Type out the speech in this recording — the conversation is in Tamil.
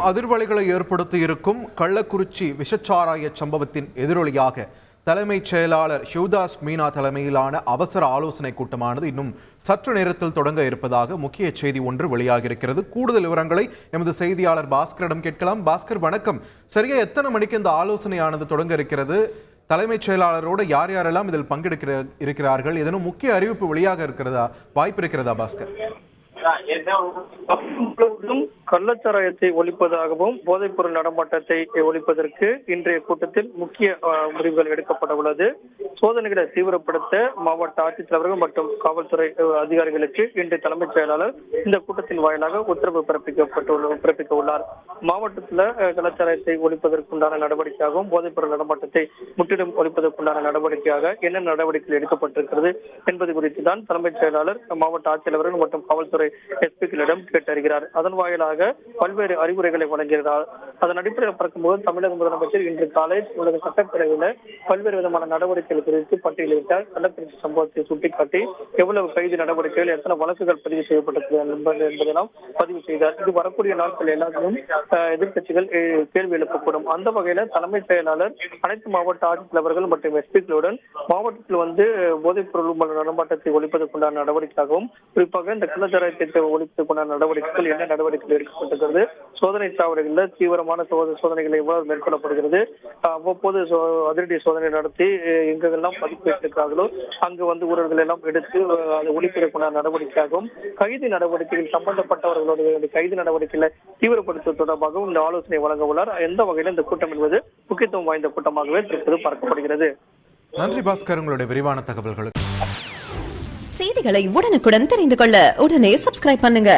அதிர்வலைகளை ஏற்படுத்தி இருக்கும் கள்ளக்குறிச்சி விஷச்சாராய சம்பவத்தின் எதிரொலியாக தலைமைச் செயலாளர் சிவதாஸ் மீனா தலைமையிலான அவசர ஆலோசனை கூட்டமானது இன்னும் சற்று நேரத்தில் தொடங்க இருப்பதாக முக்கிய செய்தி ஒன்று வெளியாகியிருக்கிறது. கூடுதல் விவரங்களை எமது செய்தியாளர் பாஸ்கரிடம் கேட்கலாம். பாஸ்கர், வணக்கம். சரியா எத்தனை மணிக்கு இந்த ஆலோசனையானது தொடங்க இருக்கிறது? தலைமைச் செயலாளரோடு யார் யாரெல்லாம் இதில் இருக்கிறார்கள்? ஏதேனும் முக்கிய அறிவிப்பு வெளியாக இருக்கிறதா, வாய்ப்பு இருக்கிறதா பாஸ்கர்? கள்ளச்சாராயத்தை ஒழிப்பதாகவும் போதைப் பொருள் நடமாட்டத்தை ஒழிப்பதற்கு இன்றைய கூட்டத்தில் முக்கிய முடிவுகள் எடுக்கப்பட உள்ளது. சோதனைகளை தீவிரப்படுத்த மாவட்ட ஆட்சித்தலைவர்கள் மற்றும் காவல்துறை அதிகாரிகளுக்கு இன்று தலைமைச் செயலாளர் இந்த கூட்டத்தின் வாயிலாக உத்தரவு பிறப்பிக்க உள்ளார். மாவட்டத்தில் கள்ளச்சாராயத்தை ஒழிப்பதற்குண்டான நடவடிக்கையாகவும் போதைப் பொருள் நடமாட்டத்தை முற்றிலும் ஒழிப்பதற்குண்டான நடவடிக்கையாக என்ன நடவடிக்கைகள் எடுக்கப்பட்டிருக்கிறது என்பது குறித்து தான் தலைமைச் செயலாளர் மாவட்ட ஆட்சித்தலைவர்கள் மற்றும் காவல்துறை எஸ்பிக்களிடம் கேட்டறிகிறார். அதன் வாயிலாக பல்வேறு அறிவுரைகளை வழங்குகிறார். அதன் அடிப்படையில் பார்க்கும்போது தமிழக முதலமைச்சர் இன்று காலை உலக சட்டப்பேரவையில் பல்வேறு விதமான நடவடிக்கைகள் குறித்து பட்டியலிட்டார். கள்ளக்குறிச்சி சம்பவத்தை சுட்டிக்காட்டி எவ்வளவு கைது நடவடிக்கைகள், எத்தனை வழக்குகள் பதிவு செய்யப்பட்டிருக்கிறது என்பதெல்லாம் பதிவு செய்தார். இது வரக்கூடிய நாட்கள் எல்லாத்திலும் எதிர்கட்சிகள் கேள்வி எழுப்பக்கூடும். அந்த வகையில தலைமைச் செயலாளர் அனைத்து மாவட்ட ஆட்சித்தலைவர்கள் மற்றும் எஸ்பிக்களுடன் மாவட்டத்தில் போதைப் பொருள் நடமாட்டத்தை ஒழிப்பதற்குண்டான நடவடிக்கையாகவும் குறிப்பாக இந்த கள்ளச்சாராயத்தை ஒழிப்பதற்குண்டான நடவடிக்கைகள் என்ன நடவடிக்கைகள் எடுக்கப்பட்டிருக்கிறது, சோதனை சாவடிகளில் தீவிரமான சோதனைகளை எவ்வாறு மேற்கொள்ளப்படுகிறது, அவ்வப்போது அதிரடி சோதனை நடத்தி எங்கெல்லாம் பதிப்பிட்டிருக்கிறார்களோ அங்கு ஊழல்கள் எல்லாம் எடுத்து ஒழிப்பதற்குண்டான நடவடிக்கையாகவும் கைது நடவடிக்கைகள் சம்பந்தப்பட்டவர்களுடைய கைது நடவடிக்கைகளை தீவிரப்படுத்துவது தொடர்பாகவும் இந்த ஆலோசனை வழங்க உள்ளார். எந்த வகையில் இந்த கூட்டம் என்பது முக்கியத்துவம் வாய்ந்த கூட்டமாகவே தற்போது பார்க்கப்படுகிறது. நன்றி பாஸ்கர், உங்களுடைய விரிவான தகவல்களுக்கு. செய்திகளை உடனுக்குடன் தெரிந்து கொள்ள உடனே சப்ஸ்கிரைப் பண்ணுங்க.